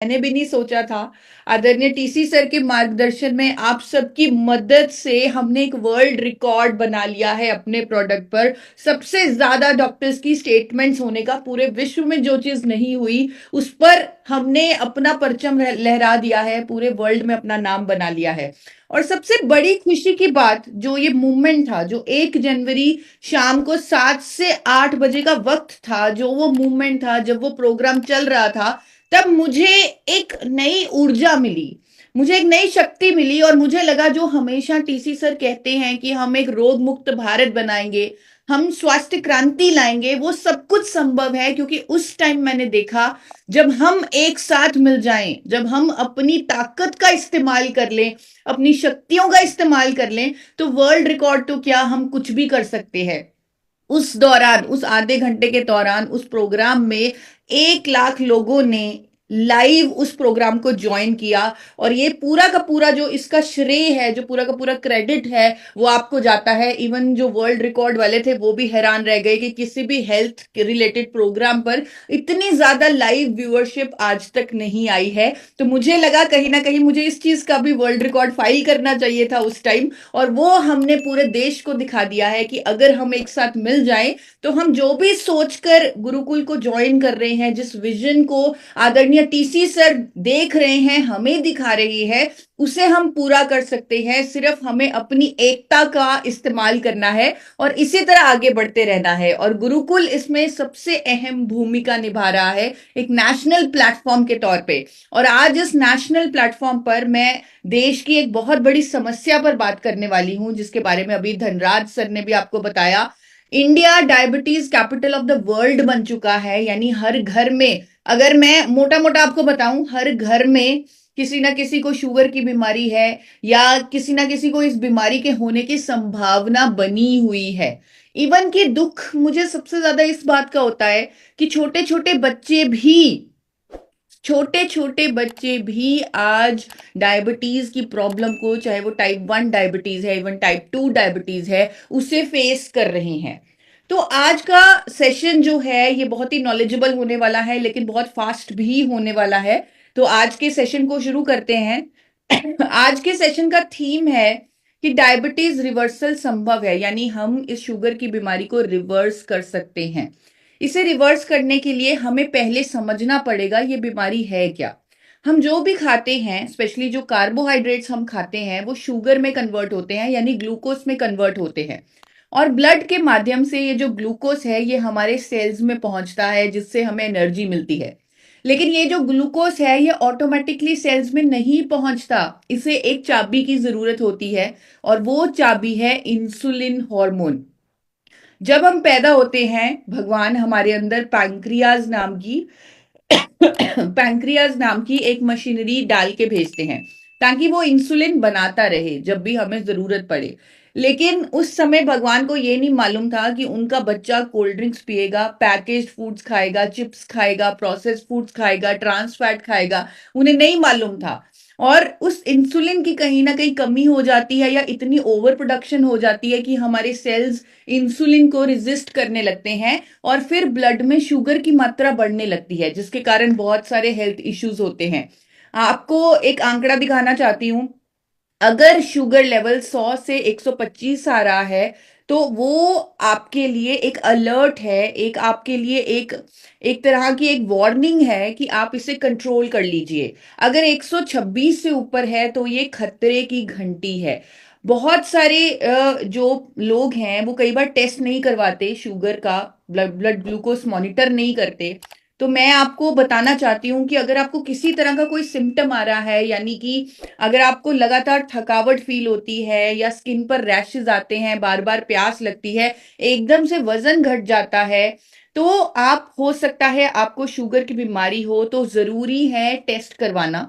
मैंने भी नहीं सोचा था। आदरणीय टीसी सर के मार्गदर्शन में आप सबकी मदद से हमने एक वर्ल्ड रिकॉर्ड बना लिया है अपने प्रोडक्ट पर। सबसे ज्यादा डॉक्टर्स की स्टेटमेंट्स होने का, पूरे विश्व में जो चीज नहीं हुई उस पर हमने अपना परचम लहरा दिया है, पूरे वर्ल्ड में अपना नाम बना लिया है। और सबसे बड़ी खुशी की बात, जो ये मूवमेंट था, जो 1 जनवरी शाम को 7 से 8 बजे का वक्त था, जो वो मूवमेंट था, जब वो प्रोग्राम चल रहा था, तब मुझे एक नई ऊर्जा मिली, मुझे एक नई शक्ति मिली। और मुझे लगा, जो हमेशा टीसी सर कहते हैं कि हम एक रोग मुक्त भारत बनाएंगे, हम स्वास्थ्य क्रांति लाएंगे, वो सब कुछ संभव है। क्योंकि उस टाइम मैंने देखा, जब हम एक साथ मिल जाएं, जब हम अपनी ताकत का इस्तेमाल कर लें, अपनी शक्तियों का इस्तेमाल कर लें, तो वर्ल्ड रिकॉर्ड तो क्या, हम कुछ भी कर सकते हैं। उस दौरान, उस आधे घंटे के दौरान, उस प्रोग्राम में 1 लाख लोगों ने लाइव उस प्रोग्राम को ज्वाइन किया। और ये पूरा का पूरा जो इसका श्रेय है, जो पूरा का पूरा क्रेडिट है, वो आपको जाता है। इवन जो वर्ल्ड रिकॉर्ड वाले थे वो भी हैरान रह गए कि किसी भी हेल्थ रिलेटेड प्रोग्राम पर इतनी ज्यादा लाइव व्यूअरशिप आज तक नहीं आई है। तो मुझे लगा, कहीं ना कहीं मुझे इस चीज का भी वर्ल्ड रिकॉर्ड फाइल करना चाहिए था उस टाइम। और वो हमने पूरे देश को दिखा दिया है कि अगर हम एक साथ मिल जाएं, तो हम जो भी सोचकर गुरुकुल को ज्वाइन कर रहे हैं, जिस विजन को आदरणीय टीसी सर देख रहे हैं, हमें दिखा रही है, उसे हम पूरा कर सकते हैं। सिर्फ हमें अपनी एकता का इस्तेमाल करना है और इसी तरह आगे बढ़ते रहना है। और गुरुकुल इसमें सबसे अहम भूमिका निभा रहा है, एक नेशनल प्लेटफॉर्म के तौर पे। और आज इस नेशनल प्लेटफॉर्म पर मैं देश की एक बहुत बड़ी समस्या पर बात करने वाली हूं, जिसके बारे में अभी धनराज सर ने भी आपको बताया। India diabetes capital of the world बन चुका है। यानी हर घर में, अगर मैं मोटा मोटा आपको बताऊं, हर घर में किसी ना किसी को शुगर की बीमारी है, या किसी ना किसी को इस बीमारी के होने की संभावना बनी हुई है। इवन कि दुख मुझे सबसे ज्यादा इस बात का होता है कि छोटे छोटे बच्चे भी आज डायबिटीज की प्रॉब्लम को, चाहे वो टाइप 1 डायबिटीज है, इवन टाइप 2 डायबिटीज है, उसे फेस कर रहे हैं। तो आज का सेशन जो है ये बहुत ही नॉलेजेबल होने वाला है, लेकिन बहुत फास्ट भी होने वाला है। तो आज के सेशन को शुरू करते हैं। आज के सेशन का थीम है कि डायबिटीज रिवर्सल संभव है, यानी हम इस शुगर की बीमारी को रिवर्स कर सकते हैं। इसे रिवर्स करने के लिए हमें पहले समझना पड़ेगा ये बीमारी है क्या। हम जो भी खाते हैं, स्पेशली जो कार्बोहाइड्रेट्स हम खाते हैं, वो शुगर में कन्वर्ट होते हैं, यानी ग्लूकोज में कन्वर्ट होते हैं। और ब्लड के माध्यम से ये जो ग्लूकोज है ये हमारे सेल्स में पहुंचता है, जिससे हमें एनर्जी मिलती है। लेकिन ये जो ग्लूकोज है ये ऑटोमेटिकली सेल्स में नहीं पहुंचता, इसे एक चाबी की जरूरत होती है। और वो चाबी है इंसुलिन हार्मोन। जब हम पैदा होते हैं, भगवान हमारे अंदर पैंक्रियाज नाम की एक मशीनरी डाल के भेजते हैं, ताकि वो इंसुलिन बनाता रहे जब भी हमें जरूरत पड़े। लेकिन उस समय भगवान को ये नहीं मालूम था कि उनका बच्चा कोल्ड ड्रिंक्स पिएगा, पैकेज्ड फूड्स खाएगा, चिप्स खाएगा, प्रोसेस्ड फूड्स खाएगा, ट्रांस फैट खाएगा। उन्हें नहीं मालूम था। और उस इंसुलिन की कहीं ना कहीं कमी हो जाती है, या इतनी ओवर प्रोडक्शन हो जाती है कि हमारे सेल्स इंसुलिन को रेजिस्ट करने लगते हैं, और फिर ब्लड में शुगर की मात्रा बढ़ने लगती है, जिसके कारण बहुत सारे हेल्थ इश्यूज होते हैं। आपको एक आंकड़ा दिखाना चाहती हूँ। अगर शुगर लेवल 100 से 125 आ रहा है, तो वो आपके लिए एक अलर्ट है, एक आपके लिए एक एक तरह की एक वार्निंग है कि आप इसे कंट्रोल कर लीजिए। अगर 126 से ऊपर है तो ये खतरे की घंटी है। बहुत सारे जो लोग हैं वो कई बार टेस्ट नहीं करवाते शुगर का, ब्लड ग्लूकोज मॉनिटर नहीं करते। तो मैं आपको बताना चाहती हूँ कि अगर आपको किसी तरह का कोई सिम्टम आ रहा है, यानी कि अगर आपको लगातार थकावट फील होती है, या स्किन पर रैशेज आते हैं, बार बार प्यास लगती है, एकदम से वजन घट जाता है, तो आप, हो सकता है आपको शुगर की बीमारी हो। तो जरूरी है टेस्ट करवाना।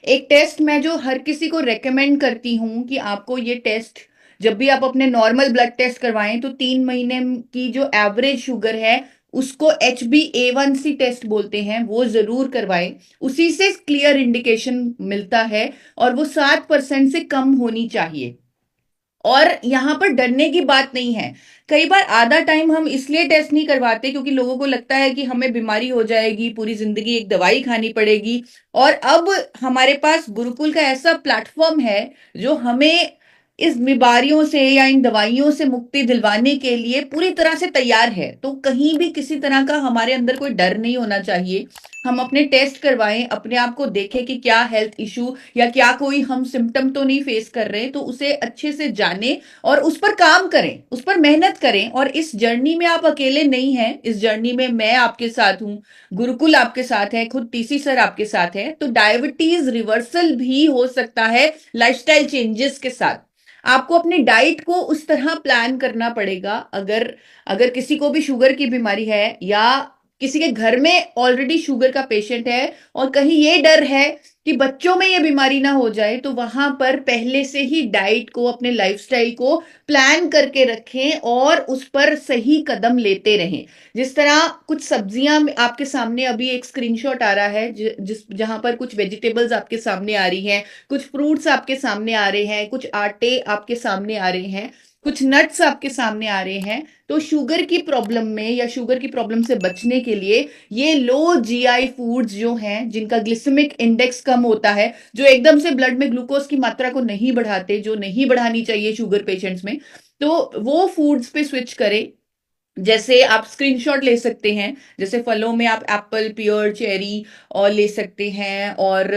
एक टेस्ट मैं जो हर किसी को रेकमेंड करती हूँ कि आपको ये टेस्ट, जब भी आप अपने नॉर्मल ब्लड टेस्ट करवाएं, तो 3 महीने की जो एवरेज शुगर है उसको HbA1c टेस्ट बोलते हैं, वो जरूर करवाएं। उसी से क्लियर इंडिकेशन मिलता है, और वो 7% से कम होनी चाहिए। और यहाँ पर डरने की बात नहीं है। कई बार आधा टाइम हम इसलिए टेस्ट नहीं करवाते क्योंकि लोगों को लगता है कि हमें बीमारी हो जाएगी, पूरी जिंदगी एक दवाई खानी पड़ेगी। और अब हमारे पास गुरुकुल का ऐसा प्लेटफॉर्म है जो हमें इस बीमारियों से या इन दवाइयों से मुक्ति दिलवाने के लिए पूरी तरह से तैयार है। तो कहीं भी किसी तरह का हमारे अंदर कोई डर नहीं होना चाहिए। हम अपने टेस्ट करवाएं, अपने आप को देखें कि क्या हेल्थ इशू या क्या कोई हम सिम्टम तो नहीं फेस कर रहे, तो उसे अच्छे से जाने और उस पर काम करें, उस पर मेहनत करें। और इस जर्नी में आप अकेले नहीं हैं, इस जर्नी में मैं आपके साथ हूं, गुरुकुल आपके साथ है, खुद टीसी सर आपके साथ है। तो डायबिटीज रिवर्सल भी हो सकता है लाइफस्टाइल चेंजेस के साथ। आपको अपनी डाइट को उस तरह प्लान करना पड़ेगा। अगर अगर किसी को भी शुगर की बीमारी है या किसी के घर में ऑलरेडी शुगर का पेशेंट है और कहीं ये डर है कि बच्चों में ये बीमारी ना हो जाए, तो वहां पर पहले से ही डाइट को, अपने लाइफस्टाइल को प्लान करके रखें और उस पर सही कदम लेते रहें। जिस तरह कुछ सब्जियां आपके सामने अभी एक स्क्रीनशॉट आ रहा है, जिस जहां पर कुछ वेजिटेबल्स आपके सामने आ रही हैं, कुछ फ्रूट्स आपके सामने आ रहे हैं, कुछ आटे आपके सामने आ रहे हैं, कुछ नट्स आपके सामने आ रहे हैं। तो शुगर की प्रॉब्लम में या शुगर की प्रॉब्लम से बचने के लिए ये लो जीआई फूड्स जो हैं, जिनका ग्लिसेमिक इंडेक्स कम होता है, जो एकदम से ब्लड में ग्लूकोज की मात्रा को नहीं बढ़ाते, जो नहीं बढ़ानी चाहिए शुगर पेशेंट्स में, तो वो फूड्स पे स्विच करें। जैसे आप स्क्रीनशॉट ले सकते हैं, जैसे फलों में आप एप्पल, पियर, चेरी और ले सकते हैं, और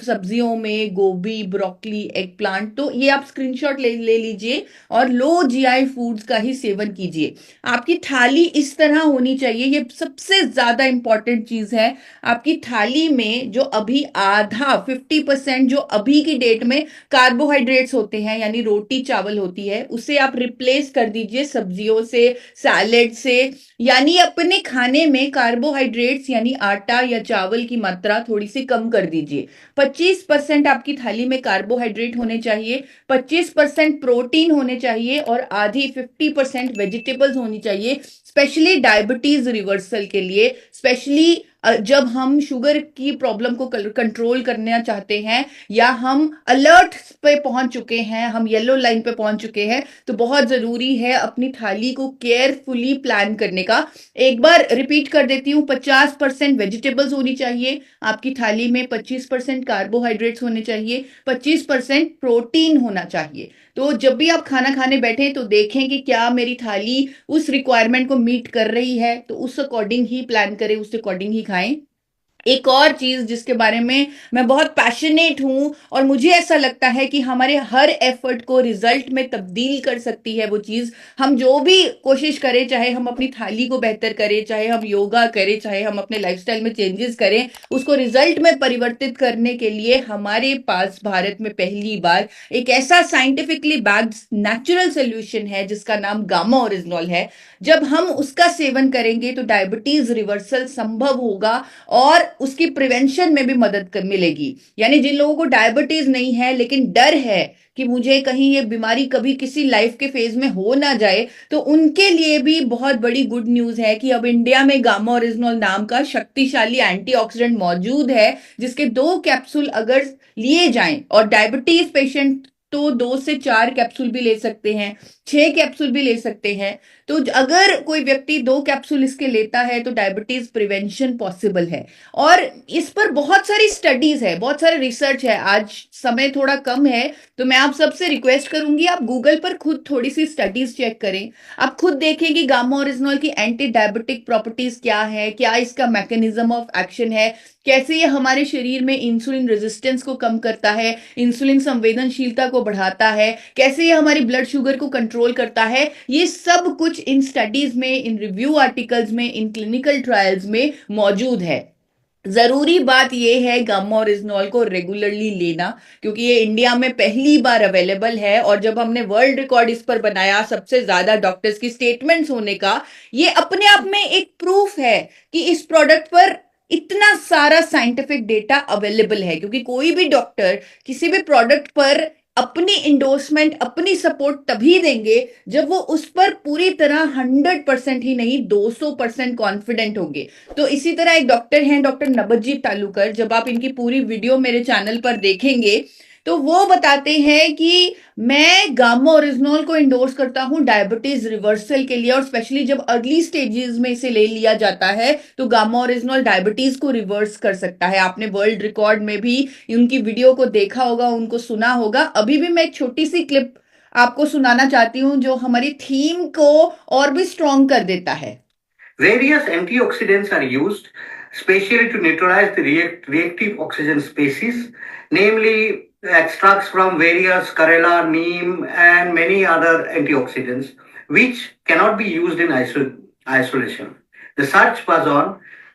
सब्जियों में गोभी, ब्रोकली, एग प्लांट, तो ये आप स्क्रीनशॉट ले लीजिए और लो जीआई फूड्स का ही सेवन कीजिए। आपकी थाली इस तरह होनी चाहिए, ये सबसे ज्यादा इंपॉर्टेंट चीज है। आपकी थाली में जो अभी आधा 50% जो अभी की डेट में कार्बोहाइड्रेट्स होते हैं, यानी रोटी चावल होती है, उसे आप रिप्लेस कर दीजिए सब्जियों से, सैलेड से। यानी अपने खाने में कार्बोहाइड्रेट्स यानी आटा या चावल की मात्रा थोड़ी सी कम कर दीजिए। 25% आपकी थाली में कार्बोहाइड्रेट होने चाहिए, 25% प्रोटीन होने चाहिए और आधी 50% वेजिटेबल्स होनी चाहिए, स्पेशली डायबिटीज रिवर्सल के लिए। स्पेशली जब हम शुगर की प्रॉब्लम को कंट्रोल करना चाहते हैं या हम अलर्ट पे पहुंच चुके हैं, हम येलो लाइन पे पहुंच चुके हैं, तो बहुत जरूरी है अपनी थाली को केयरफुली प्लान करने का। एक बार रिपीट कर देती हूँ, 50% वेजिटेबल्स होनी चाहिए आपकी थाली में, 25% कार्बोहाइड्रेट्स होने चाहिए, 25% प्रोटीन होना चाहिए। तो जब भी आप खाना खाने बैठे तो देखें कि क्या मेरी थाली उस रिक्वायरमेंट को मीट कर रही है, तो उस अकॉर्डिंग ही प्लान करें, उस अकॉर्डिंग ही खाएं। एक और चीज जिसके बारे में मैं बहुत पैशनेट हूं और मुझे ऐसा लगता है कि हमारे हर एफर्ट को रिजल्ट में तब्दील कर सकती है, वो चीज हम जो भी कोशिश करें, चाहे हम अपनी थाली को बेहतर करें, चाहे हम योगा करें, चाहे हम अपने लाइफस्टाइल में चेंजेस करें, उसको रिजल्ट में परिवर्तित करने के लिए हमारे पास भारत में पहली बार एक ऐसा साइंटिफिकली बैक्ड नेचुरल सोल्यूशन है जिसका नाम गामा ओरिजिनॉल है। जब हम उसका सेवन करेंगे तो डायबिटीज रिवर्सल संभव होगा और उसकी प्रिवेंशन में भी मदद मिलेगी। यानी जिन लोगों को डायबिटीज नहीं है लेकिन डर है कि मुझे कहीं ये बीमारी कभी किसी लाइफ के फेज में हो ना जाए, तो उनके लिए भी बहुत बड़ी गुड न्यूज है कि अब इंडिया में गामा ओरिजिनॉल नाम का शक्तिशाली एंटीऑक्सीडेंट मौजूद है, जिसके 2 कैप्सूल अगर लिए जाएं, और डायबिटीज पेशेंट तो 2 से 4 कैप्सूल भी ले सकते हैं, 6 कैप्सूल भी ले सकते हैं। तो अगर कोई व्यक्ति 2 कैप्सूल इसके लेता है तो डायबिटीज प्रिवेंशन पॉसिबल है। और इस पर बहुत सारी स्टडीज है, बहुत सारे रिसर्च है। आज समय थोड़ा कम है तो मैं आप सबसे रिक्वेस्ट करूंगी, आप गूगल पर खुद थोड़ी सी स्टडीज चेक करें, आप खुद देखें कि गामा ओरिजिनॉल की एंटी डायबिटिक प्रॉपर्टीज क्या है, क्या इसका मैकेनिज्म ऑफ एक्शन है, कैसे ये हमारे शरीर में इंसुलिन रेजिस्टेंस को कम करता है, इंसुलिन संवेदनशीलता को बढ़ाता है, कैसे ये हमारी ब्लड शुगर को कंट्रोल करता है। ये सब कुछ इन स्टडीज में, इन रिव्यू आर्टिकल्स में, इन क्लिनिकल ट्रायल्स में मौजूद है। जरूरी बात यह है गामा ओरिजिनॉल को रेगुलरली लेना, क्योंकि ये इंडिया में पहली बार अवेलेबल है। और जब हमने वर्ल्ड रिकॉर्ड इस पर बनाया, सबसे ज्यादा डॉक्टर्स की स्टेटमेंट्स होने का, ये अपने आप में एक प्रूफ है कि इस प्रोडक्ट पर इतना सारा साइंटिफिक डेटा अवेलेबल है। क्योंकि कोई भी डॉक्टर किसी भी प्रोडक्ट पर अपनी इंडोर्समेंट, अपनी सपोर्ट तभी देंगे जब वो उस पर पूरी तरह 100% ही नहीं, 200% कॉन्फिडेंट होंगे। तो इसी तरह एक डॉक्टर हैं, डॉक्टर नबजीत तालुकर, जब आप इनकी पूरी वीडियो मेरे चैनल पर देखेंगे तो वो बताते हैं कि मैं गामा ओरिजिनोल को इंडोर्स करता हूं डायबिटीज रिवर्सल के लिए, और स्पेशली जब अर्ली स्टेजेस में इसे ले लिया जाता है तो गामा ओरिजिनोल डायबिटीज को रिवर्स कर सकता है। आपने वर्ल्ड रिकॉर्ड में भी उनकी वीडियो को देखा होगा, उनको सुना होगा। अभी भी मैं एक छोटी सी क्लिप आपको सुनाना चाहती हूं जो हमारी थीम को और भी स्ट्रॉन्ग कर देता है। Various antioxidants are used specially to neutralize the reactive oxygen species, namely extracts from various Karela, neem, and many other antioxidants, which cannot be used in isolation. The search was on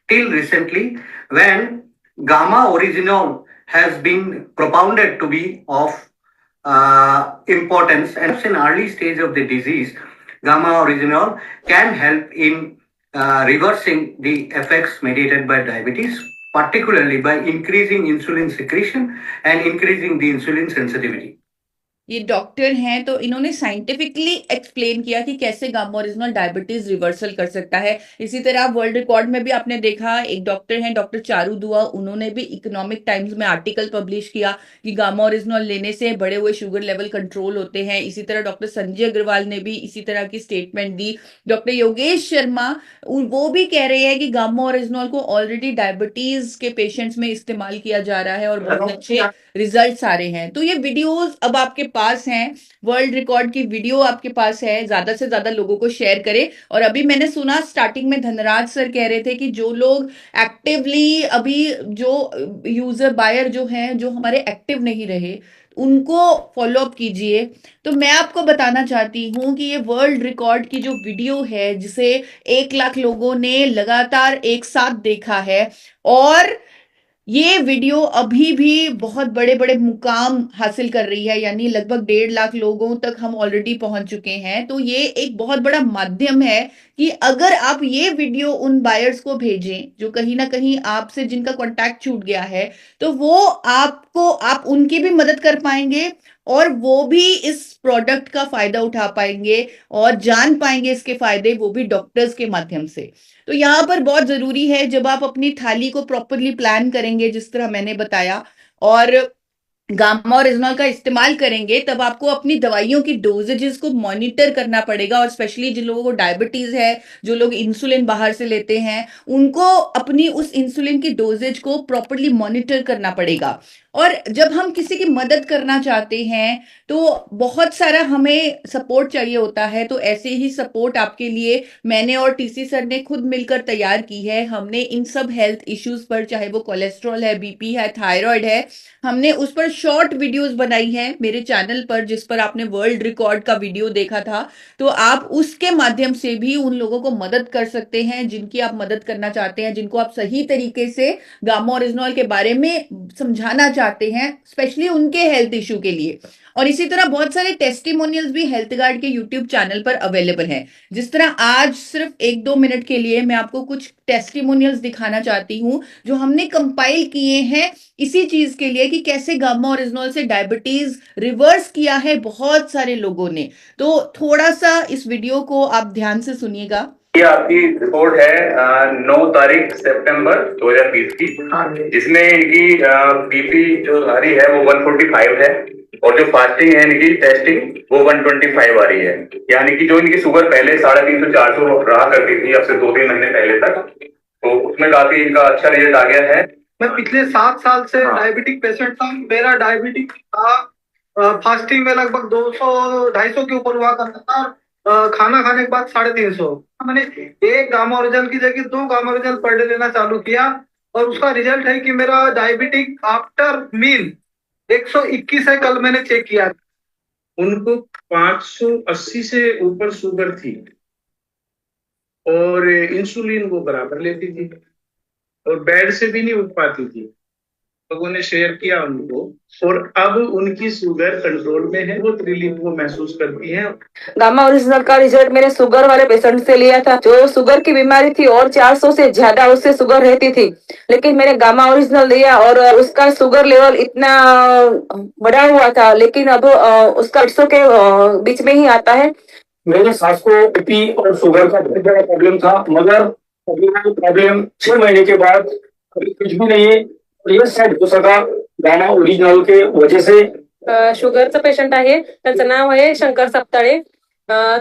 till recently when gamma originol has been propounded to be of importance, and in early stage of the disease, gamma originol can help in reversing the effects mediated by diabetes, particularly by increasing insulin secretion and increasing the insulin sensitivity. ये doctor हैं तो इन्होंने scientifically explain किया कि कैसे gamma original diabetes reversal कर सकता है। इसी तरह आप वर्ल्ड रिकॉर्ड में भी आपने देखा, एक डॉक्टर हैं डॉक्टर चारू दुआ, उन्होंने भी इकोनॉमिक टाइम्स में आर्टिकल पब्लिश किया कि गामा ओरिजिनल लेने से बढ़े हुए शुगर लेवल कंट्रोल होते हैं। इसी तरह डॉक्टर संजय अग्रवाल ने भी इसी तरह की स्टेटमेंट दी। डॉक्टर योगेश शर्मा वो भी कह रहे हैं कि गामा ओरिजिनल को ऑलरेडी डायबिटीज के पेशेंट्स में इस्तेमाल किया जा रहा है और बहुत अच्छे रिजल्ट्स आ रहे हैं। तो ये वीडियोस अब आपके पास हैं, वर्ल्ड रिकॉर्ड की वीडियो आपके पास है, ज्यादा से ज्यादा लोगों को शेयर करें। और अभी मैंने सुना स्टार्टिंग में धनराज सर कह रहे थे कि जो लोग एक्टिवली अभी जो यूजर बायर जो हैं जो हमारे एक्टिव नहीं रहे उनको फॉलो अप कीजिए। तो मैं आपको बताना चाहती हूं कि ये वर्ल्ड रिकॉर्ड की जो वीडियो है जिसे 1 लाख लोगों ने लगातार एक साथ देखा है, और ये वीडियो अभी भी बहुत बड़े बड़े मुकाम हासिल कर रही है, यानी लगभग 1.5 लाख लोगों तक हम ऑलरेडी पहुंच चुके हैं। तो ये एक बहुत बड़ा माध्यम है कि अगर आप ये वीडियो उन बायर्स को भेजें जो कहीं ना कहीं आपसे जिनका कांटेक्ट छूट गया है, तो वो आप उनकी भी मदद कर पाएंगे और वो भी इस प्रोडक्ट का फायदा उठा पाएंगे और जान पाएंगे इसके फायदे, वो भी डॉक्टर्स के माध्यम से। तो यहाँ पर बहुत जरूरी है जब आप अपनी थाली को प्रॉपरली प्लान करेंगे जिस तरह मैंने बताया और गामा ओरिजिनल का इस्तेमाल करेंगे, तब आपको अपनी दवाइयों की डोजेजेस को मॉनिटर करना पड़ेगा। और स्पेशली जिन लोगों को डायबिटीज है, जो लोग इंसुलिन बाहर से लेते हैं, उनको अपनी उस इंसुलिन की डोजेज को प्रॉपरली मॉनिटर करना पड़ेगा। और जब हम किसी की मदद करना चाहते हैं तो बहुत सारा हमें सपोर्ट चाहिए होता है। तो ऐसे ही सपोर्ट आपके लिए मैंने और टीसी सर ने खुद मिलकर तैयार की है। हमने इन सब हेल्थ इश्यूज पर, चाहे वो कोलेस्ट्रॉल है, बीपी है, थायराइड है, हमने उस पर शॉर्ट वीडियोस बनाई है मेरे चैनल पर, जिस पर आपने वर्ल्ड रिकॉर्ड का वीडियो देखा था। तो आप उसके माध्यम से भी उन लोगों को मदद कर सकते हैं जिनकी आप मदद करना चाहते हैं, जिनको आप सही तरीके से गामा ओरिजिनल के बारे में समझाना चाहते हैं, स्पेशली उनके हेल्थ इशू के लिए। और इसी तरह बहुत सारे टेस्टिमोनियल्स भी हेल्थ गार्ड के यूट्यूब चैनल पर अवेलेबल हैं। जिस तरह आज सिर्फ 1-2 मिनट के लिए मैं आपको कुछ टेस्टिमोनियल्स दिखाना चाहती हूं जो हमने कंपाइल किए हैं इसी चीज के लिए कि कैसे गामा ओरिजिनल से डायबिटीज रिवर्स किया है बहुत सारे लोगों ने। तो थोड़ा सा इस वीडियो को आप ध्यान से सुनिएगा। ये आपकी रिपोर्ट है 9 तारीख सितंबर 2020 की, जिसमें इनकी बीपी जो आ रही है वो 145 है और जो फास्टिंग है इनकी टेस्टिंग वो 125 आ रही है। यानी कि जो इनकी शुगर पहले 350-400 रहा करती थी अब से 2-3 महीने पहले तक, तो उसमें काफी इनका अच्छा रिजल्ट आ गया है। मैं पिछले 7 साल से डायबिटिक पेशेंट था। मेरा डायबिटिक था फास्टिंग में लगभग 200-250 के ऊपर हुआ करता था, खाना खाने के बाद 350। मैंने एक गामा ओरिजिनल की जगह 2 गामा ओरिजिनल पर डे लेना चालू किया और उसका रिजल्ट है कि मेरा डायबिटिक आफ्टर मील 121 है। कल मैंने चेक किया, उनको 580 से ऊपर शुगर थी और इंसुलिन वो बराबर लेती थी और बेड से भी नहीं उठ पाती थी। लोगों ने शेयर किया उनको और अब उनकी शुगर कंट्रोल में है, वो रिलीफ वो महसूस करती हैं। गामा ओरिजिनल का रिजल्ट मैंने शुगर वाले पेशेंट से लिया था जो शुगर की बीमारी थी और 400 से ज्यादा उससे शुगर रहती थी, लेकिन मैंने गामा ओरिजिनल लिया और उसका शुगर लेवल इतना बढ़ा हुआ था, लेकिन अब उसका 800 के बीच में ही आता है। मेरे सास को बीपी और शुगर का बहुत बड़ा प्रॉब्लम था, मगर अभी वो प्रॉब्लम 6 महीने के बाद अभी कुछ भी नहीं है, ये सेट हो सका। गामा ओरिजिनल के वजह से शुगरचं पेशंट आहे, त्यांचं नाव आहे शंकर सपताळे.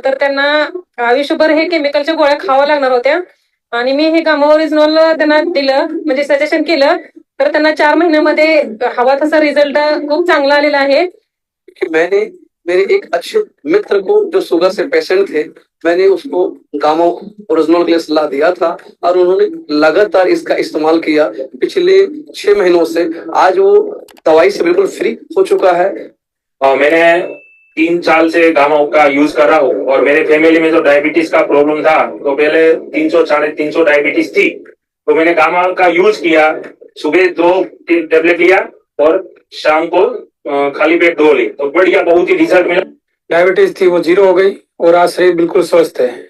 तर त्यांना आयुष्यभर हे केमिकलच्या गोळ्या खाव्या लागणार होत्या आणि मी हे गामा ओरिजिनल त्यांना दिलं, म्हणजे सजेशन केलं. तर त्यांना 4 महिन्यामध्ये हवा तसा रिझल्ट खूप चांगला आलेला आहे. मैंने मेरे एक अच्छे मित्र को जो शुगर से पेशेंट थे, मैंने उसको गामा ओरिजिनल के लिए सलाह दिया था और उन्होंने लगातार इसका इस्तेमाल किया पिछले 6 महीनों से. आज वो दवाई से बिल्कुल फ्री हो चुका है. मैंने 3 साल से गामा का यूज कर रहा हूँ और मेरे फैमिली में जो डायबिटीज का प्रॉब्लम था, तो पहले 300 350 डायबिटीज थी, तो मैंने गामा का यूज किया. सुबह 2 टेबलेट लिया और शाम को खाली पेट 2 ली, तो बढ़िया, बहुत ही रिजल्ट मिला. डायबिटीज थी वो 0 हो गई और आज शरीर बिल्कुल स्वस्थ है.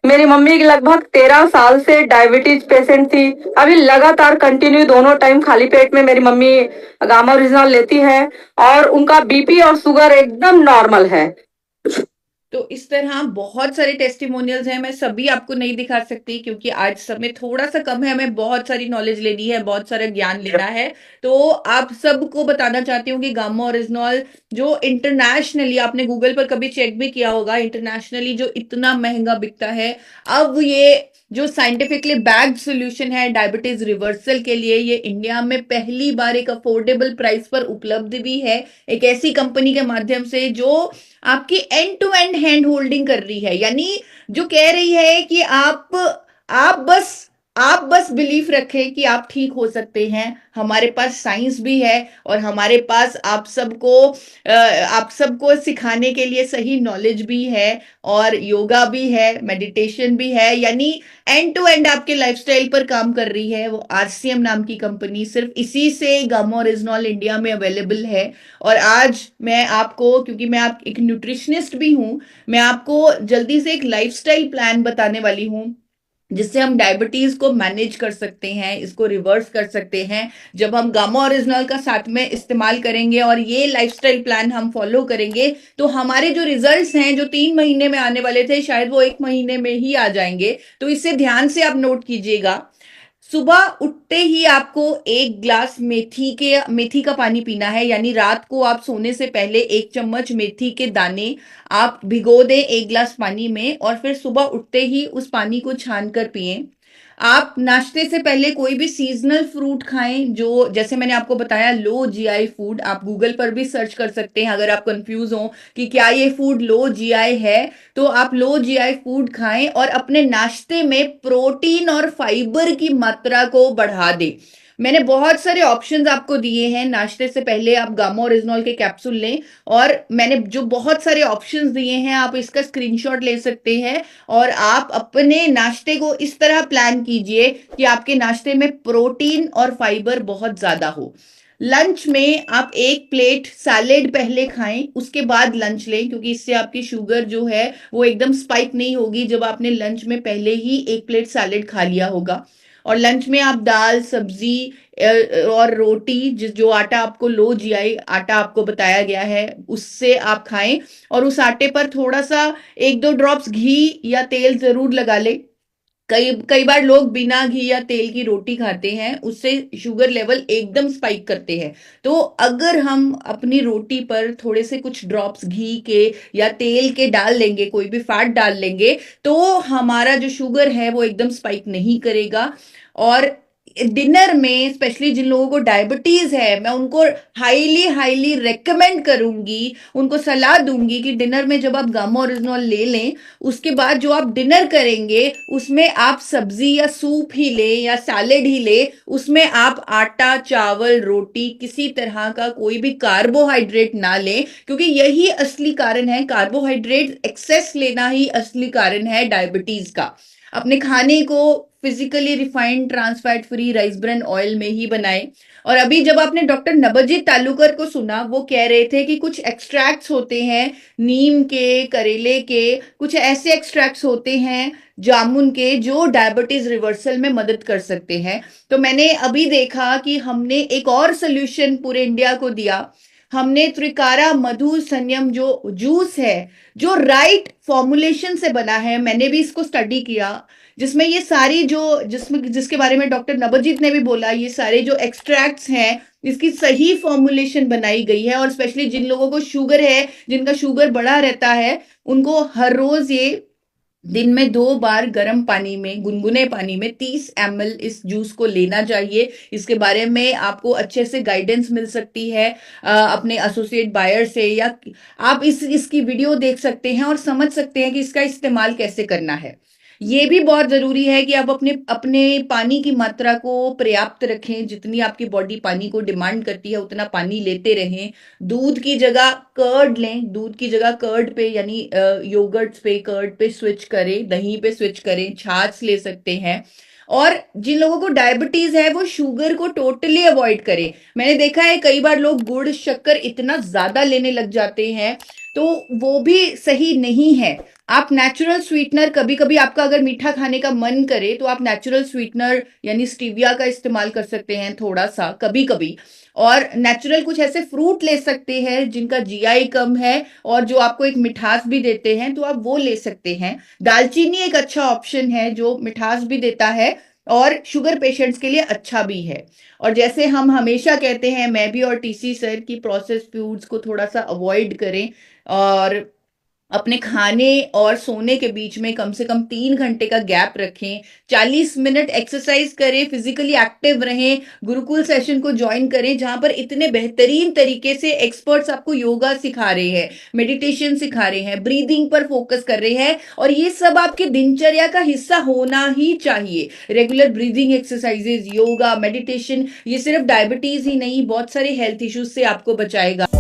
मेरी मम्मी लगभग 13 साल से डायबिटीज पेशेंट थी. अभी लगातार कंटिन्यू दोनों टाइम खाली पेट में मेरी मम्मी गामा ओरिजिनल लेती है और उनका बीपी और शुगर एकदम नॉर्मल है. तो इस तरह बहुत सारे टेस्टिमोनियल्स हैं, मैं सभी आपको नहीं दिखा सकती क्योंकि आज समय थोड़ा सा कम है, हमें बहुत सारी नॉलेज लेनी है, बहुत सारा ज्ञान लेना है. तो आप सबको बताना चाहती हूँ कि गामा ओरिजिनल जो इंटरनेशनली, आपने गूगल पर कभी चेक भी किया होगा, इंटरनेशनली जो इतना महंगा बिकता है, अब ये जो साइंटिफिकली बैक्ड सॉल्यूशन है डायबिटीज रिवर्सल के लिए, ये इंडिया में पहली बार एक अफोर्डेबल प्राइस पर उपलब्ध भी है, एक ऐसी कंपनी के माध्यम से जो आपकी end to end hand holding कर रही है. यानी जो कह रही है कि आप बस बिलीफ रखें कि आप ठीक हो सकते हैं. हमारे पास साइंस भी है और हमारे पास आप सबको सिखाने के लिए सही नॉलेज भी है और योगा भी है, मेडिटेशन भी है. यानी एंड टू एंड आपके लाइफस्टाइल पर काम कर रही है वो आरसीएम नाम की कंपनी. सिर्फ इसी से गामा ओरिजिनल इंडिया में अवेलेबल है. और आज मैं आपको, क्योंकि मैं आप एक न्यूट्रिशनिस्ट भी हूं, मैं आपको जल्दी से एक लाइफस्टाइल प्लान बताने वाली हूं जिससे हम डायबिटीज को मैनेज कर सकते हैं, इसको रिवर्स कर सकते हैं. जब हम गामा ओरिजिनल का साथ में इस्तेमाल करेंगे और ये लाइफस्टाइल प्लान हम फॉलो करेंगे तो हमारे जो रिजल्ट्स हैं, जो 3 महीने में आने वाले थे, शायद वो 1 महीने में ही आ जाएंगे. तो इसे ध्यान से आप नोट कीजिएगा. सुबह उठते ही आपको 1 ग्लास मेथी का पानी पीना है. यानी रात को आप सोने से पहले 1 चम्मच मेथी के दाने आप भिगो दें 1 ग्लास पानी में और फिर सुबह उठते ही उस पानी को छान कर पिएं. आप नाश्ते से पहले कोई भी सीजनल फ्रूट खाएं, जो जैसे मैंने आपको बताया लो जीआई फूड. आप गूगल पर भी सर्च कर सकते हैं अगर आप कंफ्यूज हो कि क्या ये फूड लो जीआई है, तो आप लो जीआई फूड खाएं और अपने नाश्ते में प्रोटीन और फाइबर की मात्रा को बढ़ा दें. मैंने बहुत सारे ऑप्शंस आपको दिए हैं. नाश्ते से पहले आप गामा ओरिजिनल के कैप्सूल लें और मैंने जो बहुत सारे ऑप्शंस दिए हैं आप इसका स्क्रीनशॉट ले सकते हैं और आप अपने नाश्ते को इस तरह प्लान कीजिए कि आपके नाश्ते में प्रोटीन और फाइबर बहुत ज्यादा हो. लंच में आप 1 प्लेट सैलेड पहले खाएं, उसके बाद लंच लें, क्योंकि इससे आपकी शुगर जो है वो एकदम स्पाइक नहीं होगी जब आपने लंच में पहले ही 1 प्लेट सैलेड खा लिया होगा. और लंच में आप दाल, सब्जी और रोटी, जो आटा आपको लो जीआई आटा आपको बताया गया है उससे आप खाएं और उस आटे पर थोड़ा सा 1-2 ड्रॉप्स घी या तेल जरूर लगा ले. कई बार लोग बिना घी या तेल की रोटी खाते हैं, उससे शुगर लेवल एकदम स्पाइक करते हैं. तो अगर हम अपनी रोटी पर थोड़े से कुछ ड्रॉप्स घी के या तेल के डाल लेंगे, कोई भी फैट डाल लेंगे, तो हमारा जो शुगर है वो एकदम स्पाइक नहीं करेगा. और डिनर में स्पेशली जिन लोगों को डायबिटीज है, मैं उनको हाईली रेकमेंड करूंगी, उनको सलाह दूंगी कि डिनर में जब आप गामा ओरिजिनल ले लें, उसके बाद जो आप डिनर करेंगे उसमें आप सब्जी या सूप ही ले या सैलेड ही ले, उसमें आप आटा, चावल, रोटी, किसी तरह का कोई भी कार्बोहाइड्रेट ना लें, क्योंकि यही असली कारण है, कार्बोहाइड्रेट एक्सेस लेना ही असली कारण है डायबिटीज का. अपने खाने को physically refined trans fat free rice bran oil में ही बनाएं. और अभी जब आपने डॉक्टर नबजीत तालुकर को सुना, वो कह रहे थे कि कुछ एक्सट्रैक्ट्स होते हैं नीम के, करेले के, कुछ ऐसे एक्सट्रैक्ट्स होते हैं जामुन के जो डायबिटीज रिवर्सल में मदद कर सकते हैं. तो मैंने अभी देखा कि हमने एक और सोल्यूशन पूरे इंडिया को दिया. हमने त्रिकारा मधु संयम जो जूस है, जो राइट फॉर्मुलेशन से बना है, मैंने भी इसको स्टडी किया, जिसमें ये सारी जिसके बारे में डॉक्टर नबजीत ने भी बोला, ये सारे जो एक्सट्रैक्ट्स हैं इसकी सही फॉर्मुलेशन बनाई गई है। और स्पेशली जिन लोगों को शुगर है, जिनका शुगर बढ़ा रहता है, उनको हर रोज ये दिन में 2 बार गर्म पानी में, गुनगुने पानी में 30 ml इस जूस को लेना चाहिए। इसके बारे में आपको अच्छे से गाइडेंस मिल सकती है अपने एसोसिएट बायर से, या आप इसकी वीडियो देख सकते हैं और समझ सकते हैं कि इसका इस्तेमाल कैसे करना है। ये भी बहुत जरूरी है कि आप अपने अपने पानी की मात्रा को पर्याप्त रखें। जितनी आपकी बॉडी पानी को डिमांड करती है उतना पानी लेते रहें। दूध की जगह कर्ड लें, दूध की जगह कर्ड पे यानी योगर्ट पे, कर्ड पे स्विच करें, दही पे स्विच करें, छाछ ले सकते हैं। और जिन लोगों को डायबिटीज है वो शुगर को टोटली अवॉइड करें। मैंने देखा है कई बार लोग गुड़ शक्कर इतना ज्यादा लेने लग जाते हैं, तो वो भी सही नहीं है। आप नेचुरल स्वीटनर, कभी कभी आपका अगर मीठा खाने का मन करे तो आप नेचुरल स्वीटनर यानी स्टीविया का इस्तेमाल कर सकते हैं थोड़ा सा कभी कभी। और नेचुरल कुछ ऐसे फ्रूट ले सकते हैं जिनका जीआई कम है और जो आपको एक मिठास भी देते हैं, तो आप वो ले सकते हैं। दालचीनी एक अच्छा ऑप्शन है जो मिठास भी देता है और शुगर पेशेंट्स के लिए अच्छा भी है। और जैसे हम हमेशा कहते हैं, मैं भी और टीसी सर, की प्रोसेस फूड्स को थोड़ा सा अवॉइड करें और अपने खाने और सोने के बीच में कम से कम 3 घंटे का गैप रखें। 40 मिनट एक्सरसाइज करें, फिजिकली एक्टिव रहें, गुरुकुल सेशन को ज्वाइन करें जहां पर इतने बेहतरीन तरीके से एक्सपर्ट्स आपको योगा सिखा रहे हैं, मेडिटेशन सिखा रहे हैं, ब्रीदिंग पर फोकस कर रहे हैं। और ये सब आपके दिनचर्या का हिस्सा होना ही चाहिए। Regular breathing exercises, yoga, meditation, ये सिर्फ डायबिटीज ही नहीं, बहुत सारे हेल्थ इश्यूज से आपको बचाएगा।